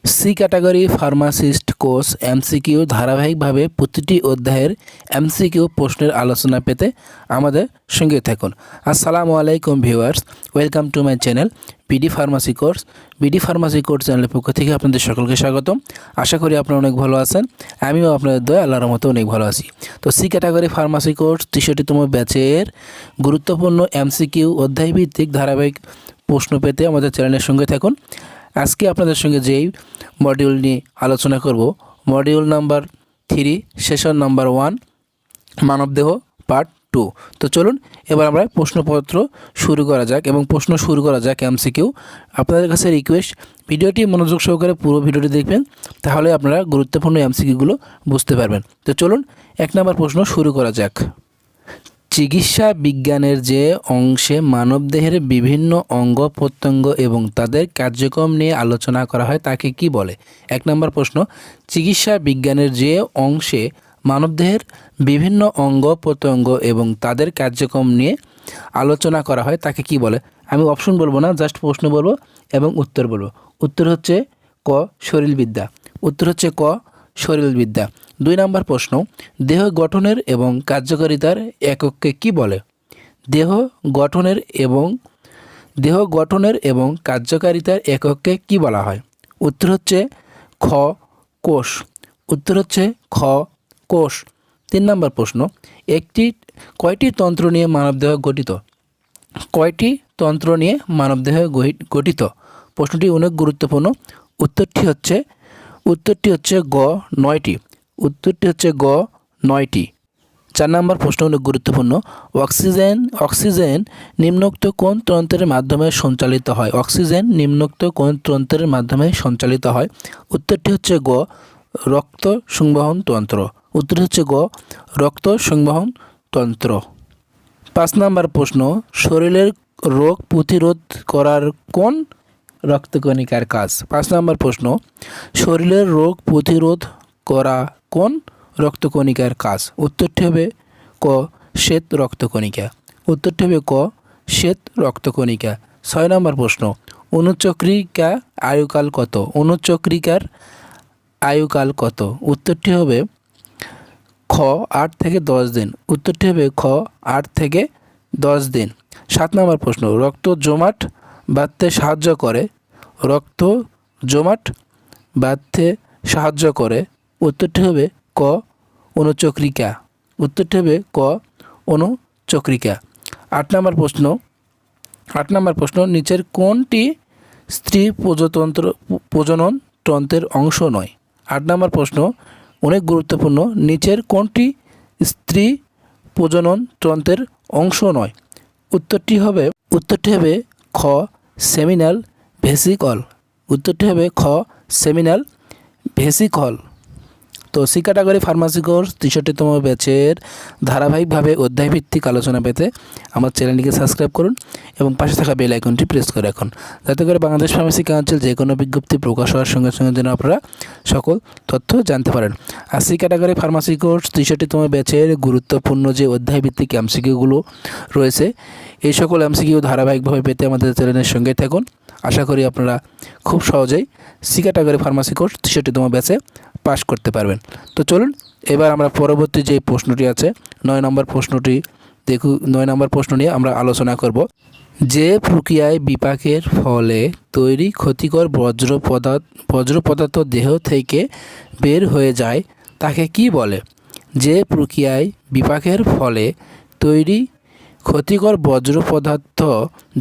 C category pharmacist course MCQ ধারাবাহিকভাবে প্রতিটি অধ্যায়ের এমসিকিউ প্রশ্নের আলোচনা পেতে আমাদের সঙ্গে থাকুন। আসসালামু আলাইকুম viewers, welcome to my channel BD pharmacy course. BD pharmacy course চ্যানেলের পক্ষ থেকে আপনাদের সকলকে স্বাগতম। আশা করি আপনারা অনেক ভালো আছেন, আমিও আপনাদের দয়া আল্লাহর মতো অনেক ভালো আছি। তো সি ক্যাটাগরি ফার্মাসি কোর্স 63তম ব্যাচের গুরুত্বপূর্ণ এমসিকিউ অধ্যায়ভিত্তিক ধারাবাহিক প্রশ্ন পেতে আমাদের চ্যানেলের সঙ্গে থাকুন। আজকে আপনাদের সঙ্গে যেই মডিউল নিয়ে আলোচনা করব, মডিউল নাম্বার 3 সেশন নাম্বার 1 মানবদেহ পার্ট 2। তো চলুন এবার আমরা প্রশ্নপত্র শুরু করা যাক এবং প্রশ্ন শুরু করা যাক এমসিকিউ। আপনাদের কাছে রিকোয়েস্ট, ভিডিওটি মনোযোগ সহকারে পুরো ভিডিওটি দেখবেন, তাহলে আপনারা গুরুত্বপূর্ণ এমসিকিউগুলো বুঝতে পারবেন। তো চলুন 1 নম্বর প্রশ্ন শুরু করা যাক। চিকিৎসা বিজ্ঞানের যে অংশে মানবদেহের বিভিন্ন অঙ্গ প্রত্যঙ্গ এবং তাদের কার্যক্রম নিয়ে আলোচনা করা হয় তাকে কি বলে? 1 নম্বর প্রশ্ন, চিকিৎসা বিজ্ঞানের যে অংশে মানবদেহের বিভিন্ন অঙ্গ প্রত্যঙ্গ এবং তাদের কার্যক্রম নিয়ে আলোচনা করা হয় তাকে কি বলে? আমি অপশন বলবো না, জাস্ট প্রশ্ন বলবো এবং উত্তর বলবো। উত্তর হচ্ছে ক, শরীরবিদ্যা। উত্তর হচ্ছে ক, শরীরবিদ্যা। 2 নম্বর প্রশ্ন, দেহ গঠনের এবং কার্যকারিতার একককে কি বলে? দেহ গঠনের এবং কার্যকারিতার একককে কি বলা হয়? উত্তর হচ্ছে খ, কোষ। উত্তর হচ্ছে খ, কোষ। 3 নম্বর প্রশ্ন, কয়টি তন্ত্র নিয়ে মানবদেহ গঠিত? কয়টি তন্ত্র নিয়ে মানবদেহ গঠিত? প্রশ্নটি অনেক গুরুত্বপূর্ণ। উত্তরটি হচ্ছে গ, 9টি। উত্তরটি হচ্ছে গ, 9টি। 4 নম্বর প্রশ্ন অনেক গুরুত্বপূর্ণ। অক্সিজেন নিম্নোক্ত কোন তন্ত্রের মাধ্যমে সঞ্চালিত হয়? অক্সিজেন নিম্নোক্ত কোন তন্ত্রের মাধ্যমে সঞ্চালিত হয়? উত্তরটি হচ্ছে গ, রক্ত সংবহন তন্ত্র। উত্তরটি হচ্ছে গ, রক্ত সংবহন তন্ত্র। 5 নম্বর প্রশ্ন, শরীরের রোগ প্রতিরোধ করার কোন রক্তকণিকার কাজ? 5 নম্বর প্রশ্ন, শরীরের রোগ প্রতিরোধ করা কোন রক্তকণিকার কাজ? উত্তরটি হবে ক, শ্বেত রক্তকণিকা। উত্তরটি হবে ক, শ্বেত রক্তকণিকা। 6 নম্বর প্রশ্ন, অনুচক্রিকা আয়ুকাল কত? অনুচক্রিকার আয়ুকাল কত? উত্তরটি হবে খ, 8 থেকে 10 দিন। উত্তরটি হবে খ, 8 থেকে 10 দিন। 7 নম্বর প্রশ্ন, রক্ত জমাট বাঁধতে সাহায্য করে। রক্ত জমাট বাঁধতে সাহায্য করে। উত্তরটি হবে ক, অনুচক্রিকা। উত্তরটি হবে ক, অনুচক্রিকা। 8 নম্বর প্রশ্ন, নিচের কোনটি স্ত্রী প্রজনন তন্ত্রের অংশ নয়? 8 নম্বর প্রশ্ন অনেক গুরুত্বপূর্ণ। নিচের কোনটি স্ত্রী প্রজনন তন্ত্রের অংশ নয়? উত্তরটি হবে খ, সেমিনাল ভেসিকল। উত্তরটি হবে খ, সেমিনাল ভেসিকল। তো সি ক্যাটাগরি ফার্মাসি কোর্স 63তম ব্যাচের ধারাবাহিকভাবে অধ্যায়ভিত্তিক আলোচনা পেতে আমার চ্যানেলটিকে সাবস্ক্রাইব করুন এবং পাশে থাকা বেল আইকনটি প্রেস করে রাখুন, যাতে করে বাংলাদেশ ফার্মেসি কাউন্সিল যে কোনো বিজ্ঞপ্তি প্রকাশ হওয়ার সঙ্গে সঙ্গে যেন আপনারা সকল তথ্য জানতে পারেন। আর সি ক্যাটাগরি ফার্মাসি কোর্স 63তম ব্যাচের গুরুত্বপূর্ণ যে অধ্যায়ভিত্তিক এমসিকিউগুলো রয়েছে, এই সকল এমসিকিউ ধারাবাহিকভাবে পেতে আমাদের চ্যানেলের সঙ্গে থাকুন। আশা করি আপনারা খুব সহজেই সি ক্যাটাগরি ফার্মাসি কোর্স 63তম ব্যাচে পাস করতে পারবেন। তো চলুন এবার আমরা পরবর্তী যে প্রশ্নটি আছে 9 নম্বর প্রশ্নটি 9 নম্বর প্রশ্ন নিয়ে আমরা আলোচনা করব। যে প্রক্রিয়ায় বিপাকের ফলে তৈরি ক্ষতিকর বজ্র পদার্থ দেহ থেকে বের হয়ে যায় তাকে কি বলে? যে প্রক্রিয়ায় বিপাকের ফলে তৈরি ক্ষতিকর বজ্র পদার্থ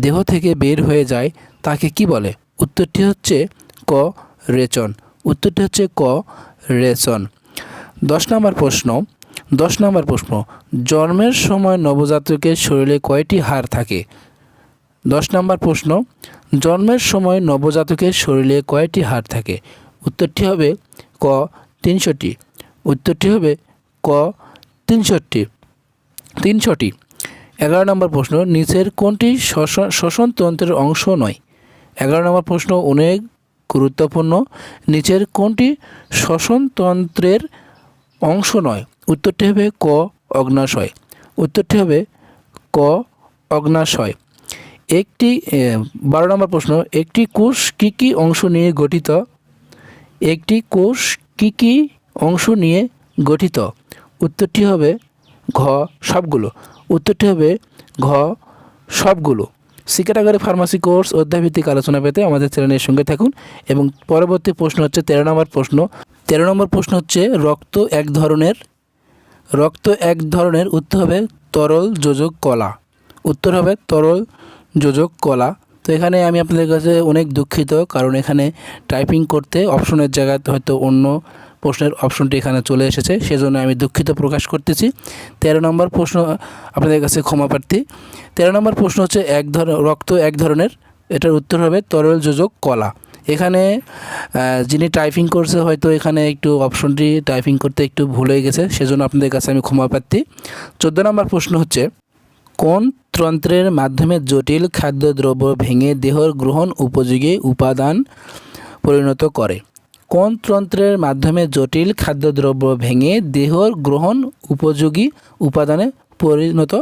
দেহ থেকে বের হয়ে যায় তাকে কি বলে? উত্তরটি হচ্ছে ক, রেচন। উত্তরটি হচ্ছে ক, রেচন। 10 নম্বর প্রশ্ন, জন্মের সময় নবজাতকের শরীরে কয়টি হাড় থাকে? 10 নম্বর প্রশ্ন, জন্মের সময় নবজাতকের শরীরে কয়টি হাড় থাকে? উত্তরটি হবে ক, 300টি। উত্তরটি হবে ক, 300টি। 11 নম্বর প্রশ্ন, নিচের কোনটি শ্বসনতন্ত্রের অংশ নয়? 11 নম্বর প্রশ্ন অনেক গুরুত্বপূর্ণ। নিচের কোনটি শ্বসনতন্ত্রের অংশ নয়? উত্তরটি হবে ক, অগ্নাশয়। উত্তরটি হবে ক, অগ্নাশয়। 12 নম্বর প্রশ্ন, একটি কোষ কী কী অংশ নিয়ে গঠিত? একটি কোষ কী কী অংশ নিয়ে গঠিত? উত্তরটি হবে ঘ সবগুলো। উত্তরটি হবে ঘ সবগুলো। সি ক্যাটাগরি ফার্মাসি কোর্স অধ্যায়ভিত্তিক আলোচনা পেতে আমাদের চ্যানেলের সঙ্গে থাকুন। এবং পরবর্তী প্রশ্ন হচ্ছে 13 নম্বর প্রশ্ন। 13 নম্বর প্রশ্ন হচ্ছে রক্ত এক ধরনের উত্তর হবে তরল যোজক কলা। উত্তর হবে তরল যোজক কলা। তো এখানে আমি আপনাদের কাছে অনেক দুঃখিত, কারণ এখানে টাইপিং করতে অপশনের জায়গায় হয়তো অন্য প্রশ্নের অপশনটি এখানে চলে এসেছে, সেজন্য আমি দুঃখিত প্রকাশ করতেছি। 13 নম্বর প্রশ্ন আপনাদের কাছে ক্ষমাপ্রার্থী। 13 নম্বর প্রশ্ন হচ্ছে রক্ত এক ধরনের, এটার উত্তর হবে তরল যোজক কলা। এখানে যিনি টাইপিং করছে হয়তো এখানে একটু অপশনটি টাইপিং করতে একটু ভুল হয়ে গেছে, সেজন্য আপনাদের কাছে আমি ক্ষমাপ্রার্থী। 14 নম্বর প্রশ্ন হচ্ছে কোন তন্ত্রের মাধ্যমে জটিল খাদ্যদ্রব্য ভেঙে দেহর গ্রহণ উপযোগী উপাদান পরিণত করে? কোন তন্ত্রের মাধ্যমে জটিল খাদ্যদ্রব্য ভেঙে দেহর গ্রহণ উপযোগী উপাদানে পরিণত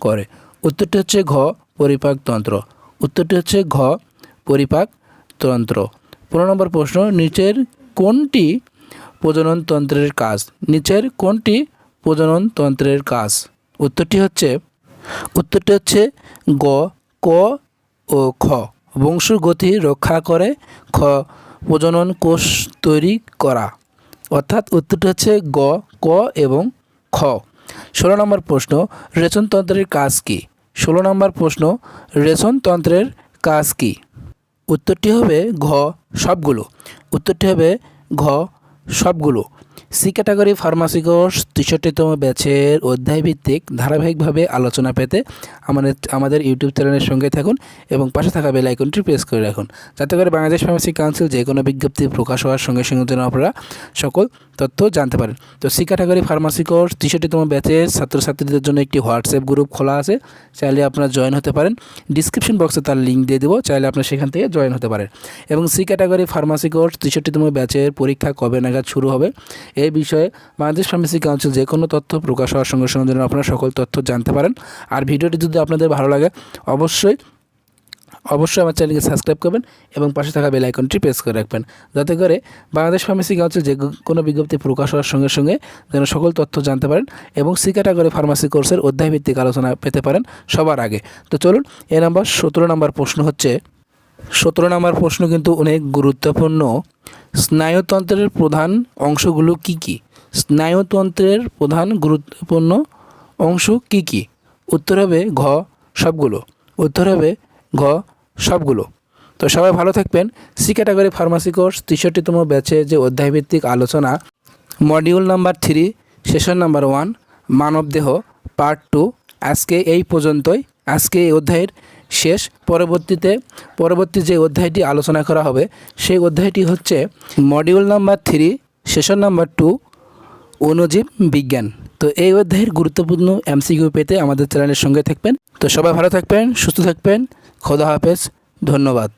করে? উত্তরটি হচ্ছে ঘ পরিপাকতন্ত্র। উত্তরটি হচ্ছে ঘ পরিপাকতন্ত্র। 15 নম্বর প্রশ্ন নিচের কোনটি প্রজনন তন্ত্রের কাজ? নিচের কোনটি প্রজনন তন্ত্রের কাজ? উত্তরটি হচ্ছে গ ক ও খ। বংশগতি রক্ষা করে, খ প্রজনন কোষ তৈরি করা। অর্থাৎ উত্তরটি হচ্ছে গ ক এবং খ। 16 নম্বর প্রশ্ন রেচনতন্ত্রের কাজ কী? 16 নম্বর প্রশ্ন রেচনতন্ত্রের কাজ কী? উত্তরটি হবে ঘ সবগুলো। উত্তরটি হবে ঘ সবগুলো। সি ক্যাটাগরি ফার্মাসি কোর্স 63তম ব্যাচের অধ্যায়ভিত্তিক ধারাবাহিকভাবে আলোচনা পেতে আমাদের ইউটিউব চ্যানেলের সঙ্গে থাকুন এবং পাশে থাকা বেল আইকনটি প্রেস করে রাখুন, যাতে করে বাংলাদেশ ফার্মেসি কাউন্সিল যে কোনো বিজ্ঞপ্তি প্রকাশ হওয়ার সঙ্গে সঙ্গে যেন আপনারা সকল তথ্য জানতে পারেন। তো সি ক্যাটাগরি ফার্মাসি কোর্স 63তম ব্যাচের ছাত্রছাত্রীদের জন্য একটি হোয়াটসঅ্যাপ গ্রুপ খোলা আছে, চাইলে আপনারা জয়েন হতে পারেন। ডিসক্রিপশন বক্সে তার লিঙ্ক দিয়ে দেবো, চাইলে আপনারা সেখান থেকে জয়েন হতে পারেন। এবং সি ক্যাটাগরি ফার্মাসি কোর্স 63তম ব্যাচের পরীক্ষা কবে নাগাদ শুরু হবে এই বিষয়ে বাংলাদেশ ফার্মেসি কাউন্সিল যে কোনো তথ্য প্রকাশ হওয়ার সঙ্গে সঙ্গে যেন আপনারা সকল তথ্য জানতে পারেন। আর ভিডিওটি যদি আপনাদের ভালো লাগে অবশ্যই আমার চ্যানেলকে সাবস্ক্রাইব করবেন এবং পাশে থাকা বেল আইকনটি প্রেস করে রাখবেন, যাতে করে বাংলাদেশ ফার্মেসি কাউন্সিল যে কোনো বিজ্ঞপ্তি প্রকাশ হওয়ার সঙ্গে সঙ্গে যেন সকল তথ্য জানতে পারেন এবং সি ক্যাটাগরি ফার্মাসি কোর্সের অধ্যায়ভিত্তিক আলোচনা পেতে পারেন সবার আগে। তো চলুন 17 নম্বর প্রশ্ন হচ্ছে 17 নম্বর প্রশ্ন কিন্তু অনেক গুরুত্বপূর্ণ। স্নায়ুতন্ত্রের প্রধান অংশগুলো কি কি? স্নায়ুতন্ত্রের প্রধান গুরুত্বপূর্ণ অংশ কি কি? উত্তর হবে ঘ সবগুলো। উত্তর হবে ঘ সবগুলো। তো সবাই ভালো থাকবেন। সি ক্যাটাগরি ফার্মাসি কোর্স 63তম ব্যাচে যে অধ্যায়ভিত্তিক আলোচনা মডিউল নাম্বার 3 সেশন নাম্বার 1 মানবদেহ পার্ট 2 আজকে এই পর্যন্তই। আজকে এই অধ্যায়ের শেষ। পরবর্তী যে অধ্যায়টি আলোচনা করা হবে সেই অধ্যায়টি হচ্ছে মডিউল নাম্বার 3 সেশন নাম্বার 2 অণুজীব বিজ্ঞান। তো এই অধ্যায়ের গুরুত্বপূর্ণ এমসিকিউ পেতে আমাদের চ্যানেলের সঙ্গে থাকবেন। তো সবাই ভালো থাকবেন, সুস্থ থাকবেন। খোদা হাফেজ, ধন্যবাদ।